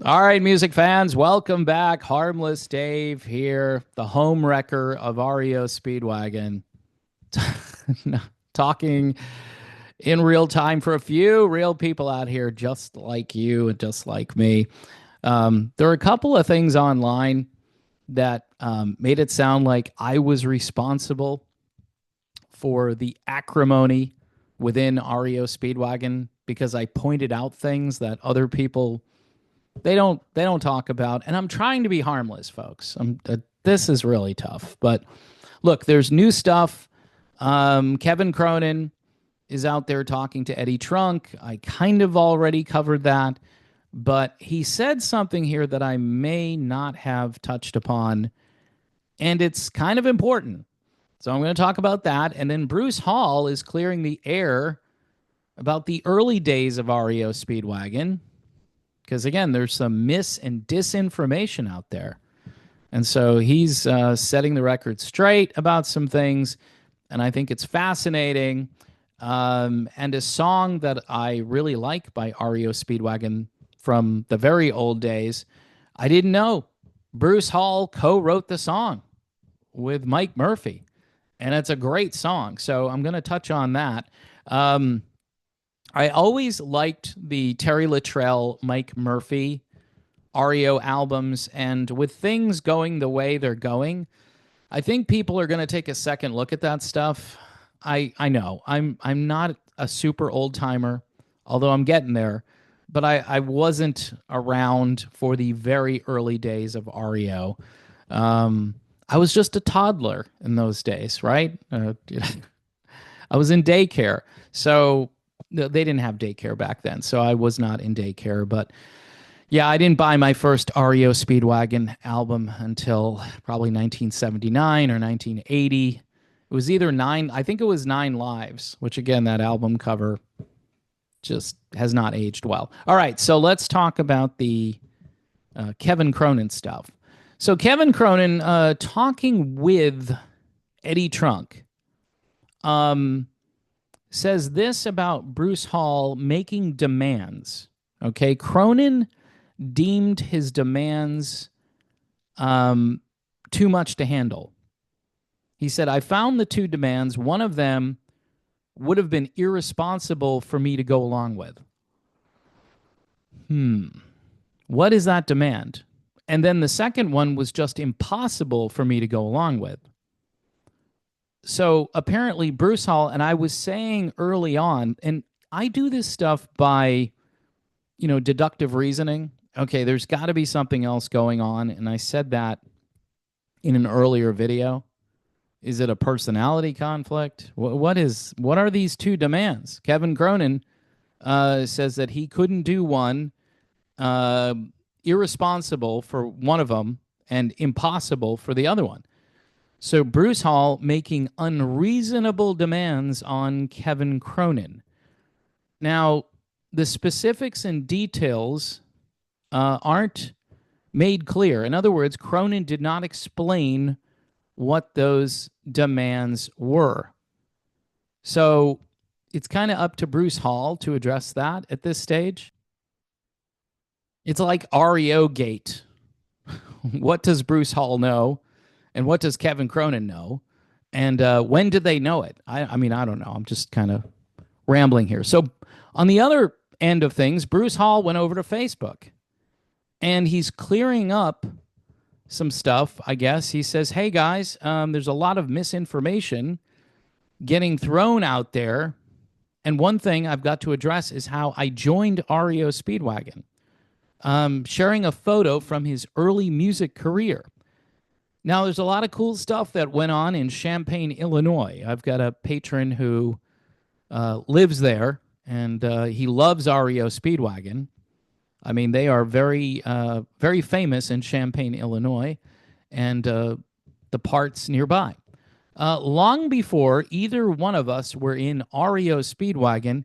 All right, music fans, welcome back. Harmless Dave here, the home wrecker of REO Speedwagon, talking in real time for a few real people out here just like you and just like me. There are a couple of things online that made it sound like I was responsible for the acrimony within REO Speedwagon because I pointed out things that other people they don't talk about, and I'm trying to be harmless, folks. This is really tough, but look, there's new stuff. Kevin Cronin is out there talking to Eddie Trunk. I kind of already covered that, but he said something here that I may not have touched upon, and it's kind of important. So I'm going to talk about that, and then Bruce Hall is clearing the air about the early days of REO Speedwagon because again, there's some mis and disinformation out there. And so he's setting the record straight about some things, and I think it's fascinating. And a song that I really like by REO Speedwagon from the very old days, I didn't know Bruce Hall co-wrote the song with Mike Murphy, and it's a great song. So I'm going to touch on that. I always liked the Terry Luttrell, Mike Murphy REO albums, and with things going the way they're going, I think people are going to take a second look at that stuff. I know I'm not a super old timer, although I'm getting there, but I wasn't around for the very early days of REO. I was just a toddler in those days, right? I was in daycare, so they didn't have daycare back then, so I was not in daycare. But yeah, I didn't buy my first REO Speedwagon album until probably 1979 or 1980. It was either nine, I think it was Nine Lives, which again, that album cover just has not aged well. All right, so let's talk about the Kevin Cronin stuff. So Kevin Cronin talking with Eddie Trunk says this about Bruce Hall making demands. Okay, Cronin deemed his demands too much to handle. He said, I found the two demands. One of them would have been irresponsible for me to go along with. What is that demand? And then the second one was just impossible for me to go along with. So apparently Bruce Hall, and I was saying early on, and I do this stuff by, deductive reasoning. Okay, there's got to be something else going on. And I said that in an earlier video. Is it a personality conflict? What are these two demands? Kevin Cronin says that he couldn't do one, irresponsible for one of them, and impossible for the other one. So Bruce Hall making unreasonable demands on Kevin Cronin. Now, the specifics and details aren't made clear. In other words, Cronin did not explain what those demands were. So it's kind of up to Bruce Hall to address that at this stage. It's like REO Gate. What does Bruce Hall know? And what does Kevin Cronin know? And when did they know it? I mean, I don't know. I'm just kind of rambling here. So on the other end of things, Bruce Hall went over to Facebook. And he's clearing up some stuff, I guess. He says, hey, guys, there's a lot of misinformation getting thrown out there. And one thing I've got to address is how I joined REO Speedwagon, sharing a photo from his early music career. Now, there's a lot of cool stuff that went on in Champaign, Illinois. I've got a patron who lives there, and he loves REO Speedwagon. I mean, they are very, very famous in Champaign, Illinois, and the parts nearby. Long before either one of us were in REO Speedwagon,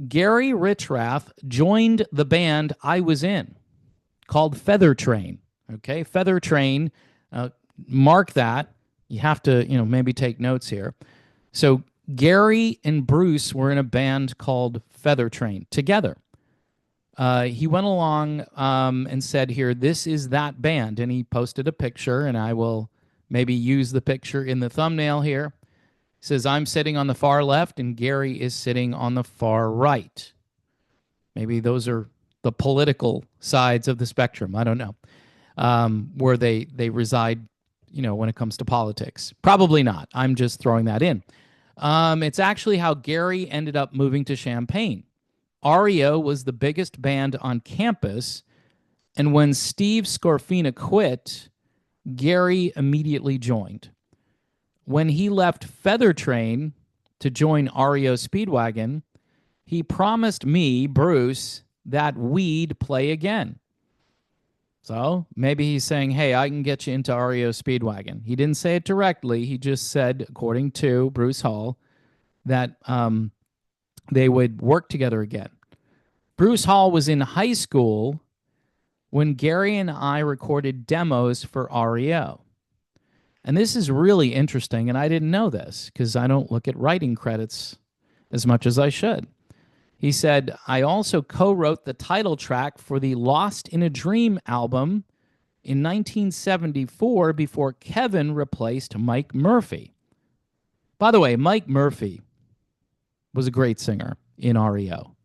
Gary Richrath joined the band I was in, called Feather Train. Okay, Feather Train. Mark that. You have to, maybe take notes here. So Gary and Bruce were in a band called Feather Train together. He went along and said, here, this is that band. And he posted a picture, and I will maybe use the picture in the thumbnail here. He says, I'm sitting on the far left, and Gary is sitting on the far right. Maybe those are the political sides of the spectrum. I don't know where they reside, when it comes to politics. Probably not. I'm just throwing that in. It's actually how Gary ended up moving to Champaign. REO was the biggest band on campus, and when Steve Scorfina quit, Gary immediately joined. When he left Feather Train to join REO Speedwagon, he promised me, Bruce, that we'd play again. So maybe he's saying, hey, I can get you into REO Speedwagon. He didn't say it directly. He just said, according to Bruce Hall, that they would work together again. Bruce Hall was in high school when Gary and I recorded demos for REO. And this is really interesting, and I didn't know this because I don't look at writing credits as much as I should. He said, I also co-wrote the title track for the Lost in a Dream album in 1974 before Kevin replaced Mike Murphy. By the way, Mike Murphy was a great singer in REO,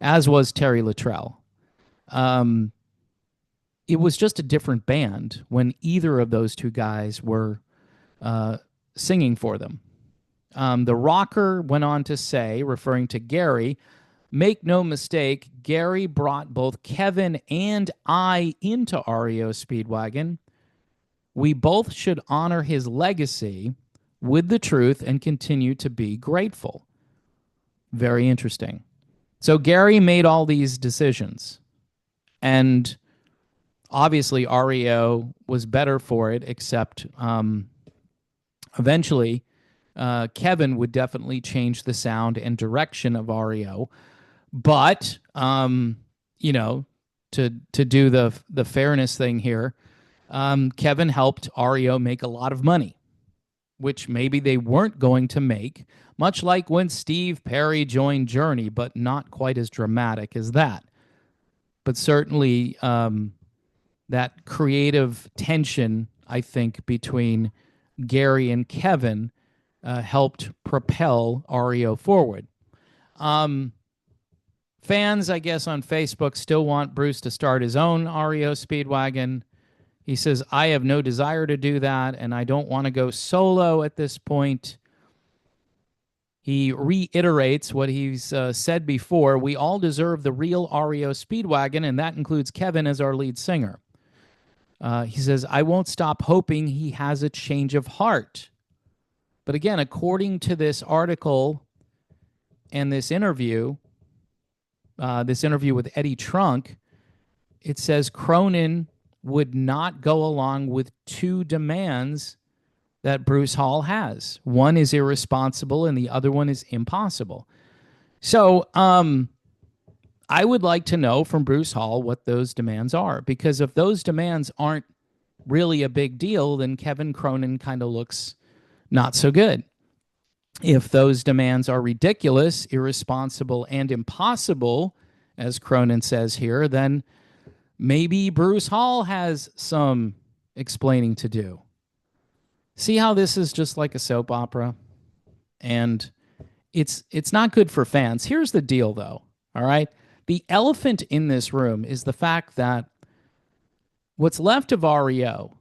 as was Terry Luttrell. It was just a different band when either of those two guys were singing for them. The rocker went on to say, referring to Gary, make no mistake, Gary brought both Kevin and I into REO Speedwagon. We both should honor his legacy with the truth and continue to be grateful. Very interesting. So Gary made all these decisions, and obviously REO was better for it, except eventually Kevin would definitely change the sound and direction of REO. But, to do the fairness thing here, Kevin helped REO make a lot of money, which maybe they weren't going to make, much like when Steve Perry joined Journey, but not quite as dramatic as that. But certainly that creative tension, I think, between Gary and Kevin helped propel REO forward. Fans, I guess, on Facebook still want Bruce to start his own REO Speedwagon. He says, I have no desire to do that, and I don't want to go solo at this point. He reiterates what he's said before. We all deserve the real REO Speedwagon, and that includes Kevin as our lead singer. He says, I won't stop hoping he has a change of heart. But again, according to this article and this interview with Eddie Trunk, it says Cronin would not go along with two demands that Bruce Hall has. One is irresponsible and the other one is impossible. So I would like to know from Bruce Hall what those demands are, because if those demands aren't really a big deal, then Kevin Cronin kind of looks not so good. If those demands are ridiculous, irresponsible, and impossible, as Cronin says here, then maybe Bruce Hall has some explaining to do. See how this is just like a soap opera? And it's not good for fans. Here's the deal, though, all right? The elephant in this room is the fact that what's left of REO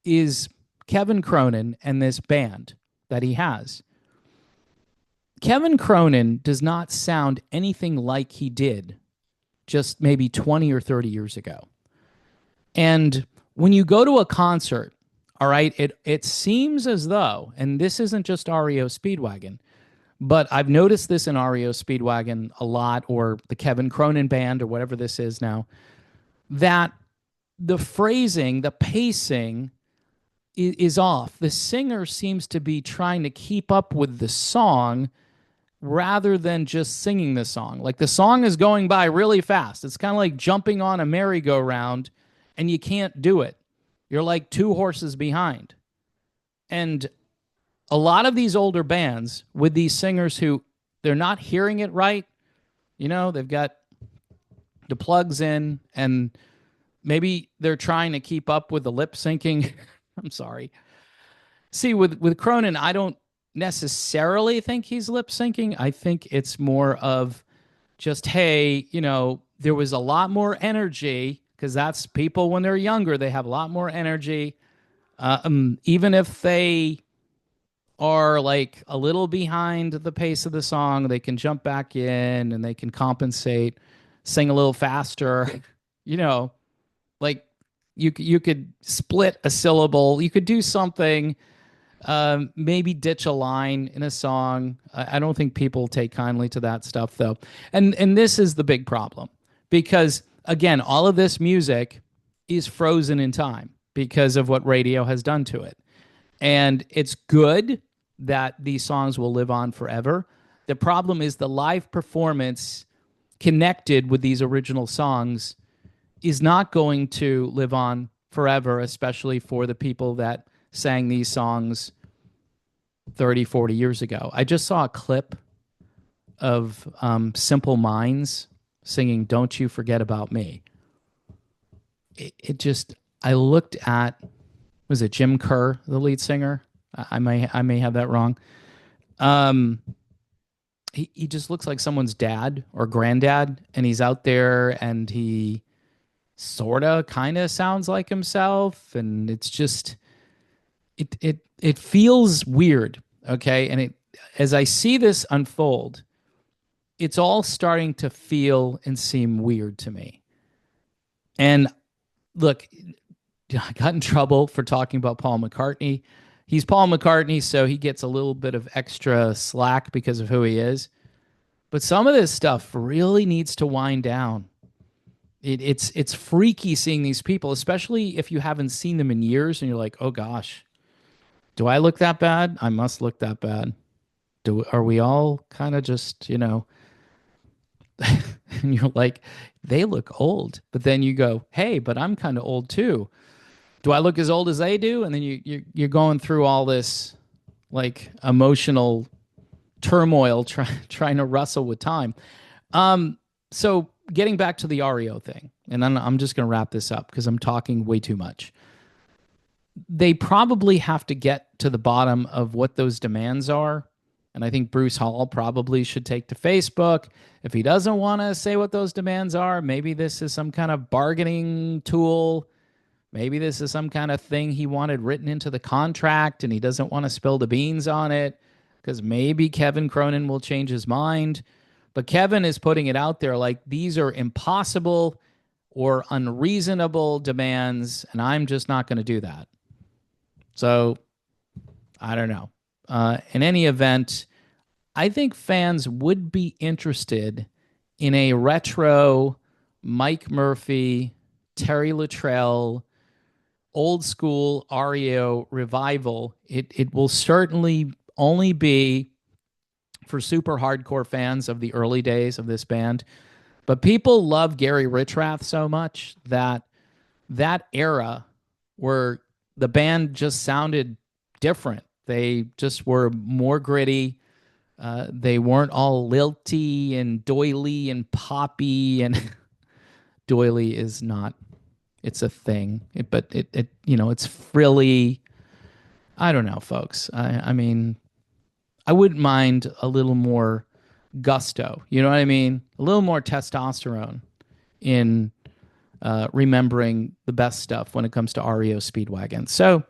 is Kevin Cronin and this band that he has. Kevin Cronin does not sound anything like he did just maybe 20 or 30 years ago. And when you go to a concert, all right, it seems as though, and this isn't just REO Speedwagon, but I've noticed this in REO Speedwagon a lot, or the Kevin Cronin band, or whatever this is now, that the phrasing, the pacing is off. The singer seems to be trying to keep up with the song rather than just singing the song. Like the song is going by really fast. It's kind of like jumping on a merry-go-round and you can't do it. You're like two horses behind. And a lot of these older bands with these singers who they're not hearing it right, they've got the plugs in, and maybe they're trying to keep up with the lip syncing. I'm sorry. See, with Cronin, I don't necessarily think he's lip syncing. I think it's more of just, hey, there was a lot more energy, because that's people when they're younger, they have a lot more energy. Even if they are like a little behind the pace of the song, they can jump back in and they can compensate, sing a little faster. you know, like you could split a syllable, you could do something, maybe ditch a line in a song. I don't think people take kindly to that stuff though, and this is the big problem, because again, all of this music is frozen in time because of what radio has done to it. And it's good that these songs will live on forever. The problem is the live performance connected with these original songs is not going to live on forever, especially for the people that sang these songs 30, 40 years ago. I just saw a clip of Simple Minds singing Don't You Forget About Me. It just, I looked at, was it Jim Kerr, the lead singer? I may have that wrong. He just looks like someone's dad or granddad, and he's out there and he sorta kind of sounds like himself, and it's just it feels weird, okay? And it, as I see this unfold, it's all starting to feel and seem weird to me. And look, I got in trouble for talking about Paul McCartney. He's Paul McCartney, so he gets a little bit of extra slack because of who he is. But some of this stuff really needs to wind down. It's freaky seeing these people, especially if you haven't seen them in years and you're like, oh gosh, do I look that bad? I must look that bad. Are we all kind of just, and you're like, they look old. But then you go, hey, but I'm kind of old too. Do I look as old as they do? And then you're going through all this like emotional turmoil trying to wrestle with time. So getting back to the REO thing, and then I'm just going to wrap this up because I'm talking way too much. They probably have to get to the bottom of what those demands are. And I think Bruce Hall probably should take to Facebook. If he doesn't want to say what those demands are, maybe this is some kind of bargaining tool. Maybe this is some kind of thing he wanted written into the contract and he doesn't want to spill the beans on it, because maybe Kevin Cronin will change his mind. But Kevin is putting it out there like these are impossible or unreasonable demands, and I'm just not going to do that. So I don't know. In any event, I think fans would be interested in a retro Mike Murphy, Terry Luttrell, old school REO revival. It will certainly only be for super hardcore fans of the early days of this band. But people love Gary Richrath so much that that era where the band just sounded different. They just were more gritty. They weren't all lilty and doily and poppy, and doily is not, it's a thing, but it's frilly. I don't know, folks. I mean, I wouldn't mind a little more gusto. You know what I mean? A little more testosterone in remembering the best stuff when it comes to REO Speedwagon. So,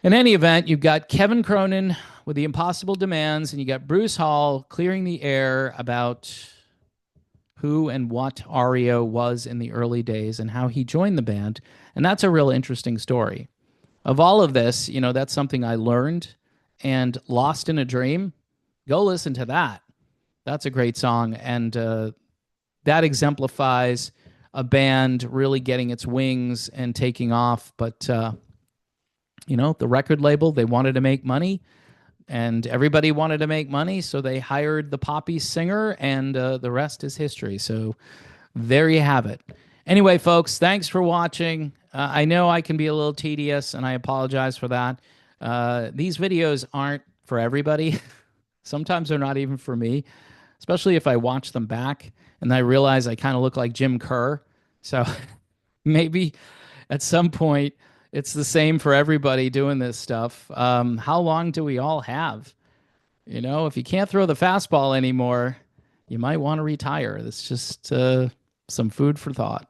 in any event, you've got Kevin Cronin with the impossible demands, and you got Bruce Hall clearing the air about who and what REO was in the early days and how he joined the band. And that's a real interesting story. Of all of this, that's something I learned. And Lost in a Dream, go listen to that. That's a great song. And that exemplifies a band really getting its wings and taking off. But, the record label, they wanted to make money. And everybody wanted to make money, so they hired the poppy singer, and the rest is history. So there you have it. Anyway, folks, thanks for watching. I know I can be a little tedious, and I apologize for that. These videos aren't for everybody. Sometimes they're not even for me, especially if I watch them back. and I realize I kind of look like Jim Kerr. So maybe at some point it's the same for everybody doing this stuff. How long do we all have? You know, if you can't throw the fastball anymore, you might want to retire. That's just some food for thought.